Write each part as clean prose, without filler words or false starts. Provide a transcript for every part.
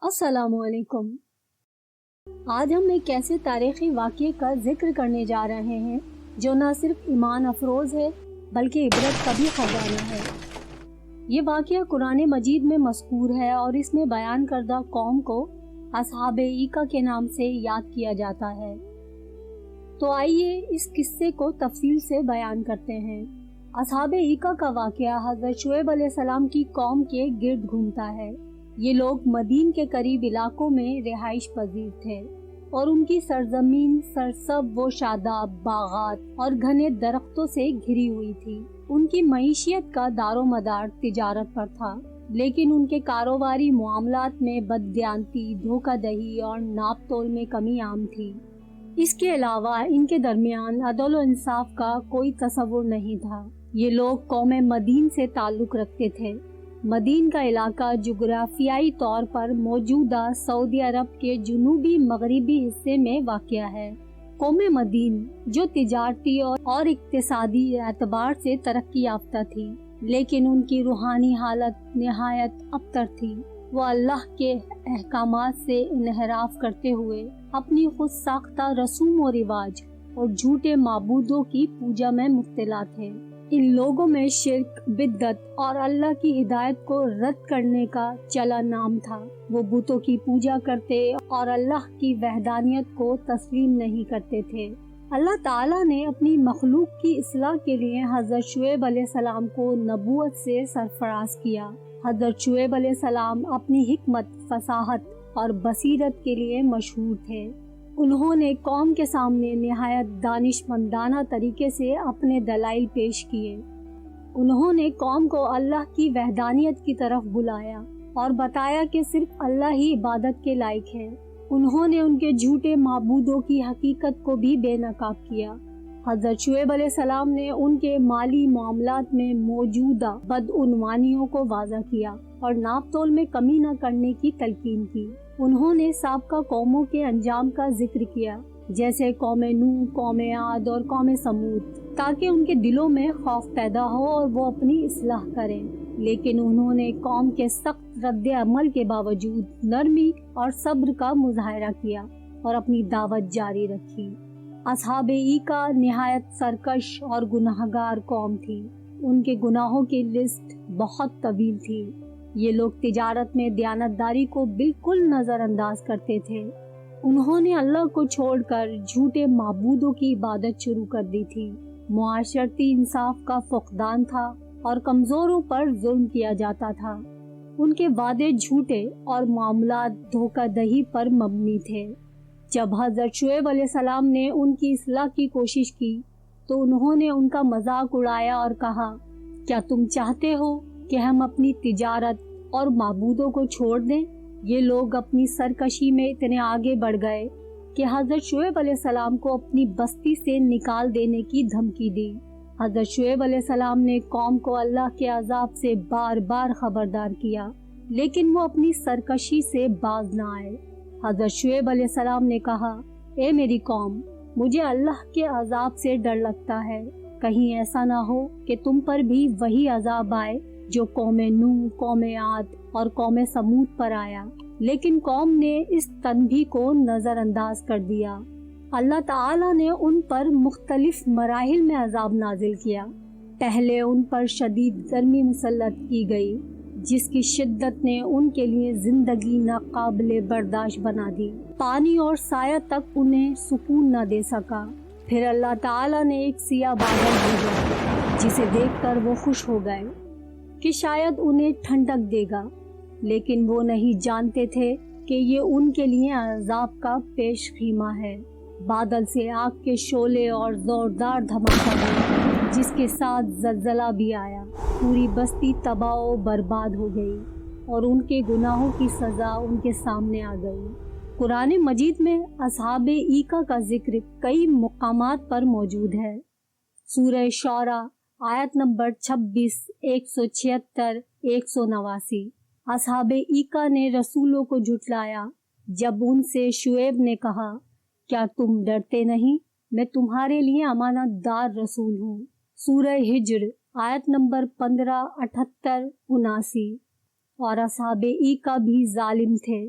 السلام علیکم۔ آج ہم ایک ایسے تاریخی واقعے کا ذکر کرنے جا رہے ہیں جو نہ صرف ایمان افروز ہے بلکہ عبرت کا بھی خزانہ ہے۔ یہ واقعہ قرآن مجید میں مذکور ہے اور اس میں بیان کردہ قوم کو اصحاب ایکا کے نام سے یاد کیا جاتا ہے۔ تو آئیے اس قصے کو تفصیل سے بیان کرتے ہیں۔ اصحاب ایکا کا واقعہ حضرت شعیب علیہ السلام کی قوم کے گرد گھومتا ہے۔ یہ لوگ مدین کے قریب علاقوں میں رہائش پذیر تھے اور ان کی سرزمین سرسبز و شاداب باغات اور گھنے درختوں سے گھری ہوئی تھی۔ ان کی معیشت کا دار و مدار تجارت پر تھا، لیکن ان کے کاروباری معاملات میں بددیانتی، دھوکہ دہی اور ناپ تول میں کمی عام تھی۔ اس کے علاوہ ان کے درمیان عدل و انصاف کا کوئی تصور نہیں تھا۔ یہ لوگ قوم مدین سے تعلق رکھتے تھے۔ مدین کا علاقہ جغرافیائی طور پر موجودہ سعودی عرب کے جنوبی مغربی حصے میں واقع ہے۔ قوم مدین جو تجارتی اور اقتصادی اعتبار سے ترقی یافتہ تھی، لیکن ان کی روحانی حالت نہایت ابتر تھی۔ وہ اللہ کے احکامات سے انحراف کرتے ہوئے اپنی خود ساختہ رسوم و رواج اور جھوٹے معبودوں کی پوجا میں مبتلا تھے۔ ان لوگوں میں شرک، بدعت اور اللہ کی ہدایت کو رد کرنے کا چلن عام تھا۔ وہ بتوں کی پوجا کرتے اور اللہ کی وحدانیت کو تسلیم نہیں کرتے تھے۔ اللہ تعالیٰ نے اپنی مخلوق کی اصلاح کے لیے حضرت شعیب علیہ السلام کو نبوت سے سرفراز کیا۔ حضرت شعیب علیہ السلام اپنی حکمت، فصاحت اور بصیرت کے لیے مشہور تھے۔ انہوں نے قوم کے سامنے نہایت دانشمندانہ طریقے سے اپنے دلائل پیش کیے۔ انہوں نے قوم کو اللہ کی وحدانیت کی طرف بلایا اور بتایا کہ صرف اللہ ہی عبادت کے لائق ہے۔ انہوں نے ان کے جھوٹے معبودوں کی حقیقت کو بھی بے نقاب کیا۔ حضرت شعیب علیہ السلام نے ان کے مالی معاملات میں موجودہ بدعنوانیوں کو واضح کیا اور ناپ تول میں کمی نہ کرنے کی تلقین کی۔ انہوں نے سابقہ قوموں کے انجام کا ذکر کیا، جیسے قوم نوح، قوم عاد اور قوم سمود، تاکہ ان کے دلوں میں خوف پیدا ہو اور وہ اپنی اصلاح کریں۔ لیکن انہوں نے قوم کے سخت رد عمل کے باوجود نرمی اور صبر کا مظاہرہ کیا اور اپنی دعوت جاری رکھی۔ اصحاب ایکا نہایت سرکش اور گناہگار قوم تھی۔ ان کے گناہوں کی لسٹ بہت طویل تھی۔ یہ لوگ تجارت میں دیانتداری کو بالکل نظر انداز کرتے تھے۔ انہوں نے اللہ کو چھوڑ کر جھوٹے معبودوں کی عبادت شروع کر دی تھی۔ معاشرتی انصاف کا فقدان تھا اور کمزوروں پر ظلم کیا جاتا تھا۔ ان کے وعدے جھوٹے اور معاملات دھوکہ دہی پر مبنی تھے۔ جب حضرت شعیب علیہ السلام نے ان کی اصلاح کی کوشش کی تو انہوں نے ان کا مذاق اڑایا اور کہا، کیا تم چاہتے ہو کہ ہم اپنی تجارت اور معبودوں کو چھوڑ دیں؟ یہ لوگ اپنی سرکشی میں اتنے آگے بڑھ گئے کہ حضرت شعیب علیہ السلام کو اپنی بستی سے نکال دینے کی دھمکی دی۔ حضرت شعیب علیہ السلام نے قوم کو اللہ کے عذاب سے بار بار خبردار کیا، لیکن وہ اپنی سرکشی سے باز نہ آئے۔ حضرت شعیب علیہ السلام نے کہا، اے میری قوم، مجھے اللہ کے عذاب سے ڈر لگتا ہے۔ کہیں ایسا نہ ہو کہ تم پر بھی وہی عذاب آئے جو قوم نوح، قوم عاد اور قوم سمود پر آیا۔ لیکن قوم نے اس تنبیہ کو نظر انداز کر دیا۔ اللہ تعالیٰ نے ان پر مختلف مراحل میں عذاب نازل کیا۔ پہلے ان پر شدید گرمی مسلط کی گئی، جس کی شدت نے ان کے لیے زندگی ناقابل برداشت بنا دی۔ پانی اور سایہ تک انہیں سکون نہ دے سکا۔ پھر اللہ تعالیٰ نے ایک سیاہ بادل بھیجا، جسے دیکھ کر وہ خوش ہو گئے کہ شاید انہیں ٹھنڈک دے گا، لیکن وہ نہیں جانتے تھے کہ یہ ان کے لیے عذاب کا پیش خیمہ ہے۔ بادل سے آگ کے شعلے اور زوردار دھماکہ ہوا، جس کے ساتھ زلزلہ بھی آیا۔ پوری بستی تباہ و برباد ہو گئی اور ان کے گناہوں کی سزا ان کے سامنے آ گئی۔ قرآن مجید میں اصحاب ایکا کا ذکر کئی مقامات پر موجود ہے۔ سورہ شعراء آیت نمبر 26، 176، 189۔ اصحاب ایکا نے رسولوں کو جھٹلایا جب ان سے شعیب نے کہا، کیا تم ڈرتے نہیں؟ میں تمہارے لیے امانت دار رسول ہوں۔ سورہ ہجر آیت نمبر 15، 78، 79۔ اور اصحاب ایکا بھی ظالم تھے۔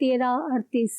13-38।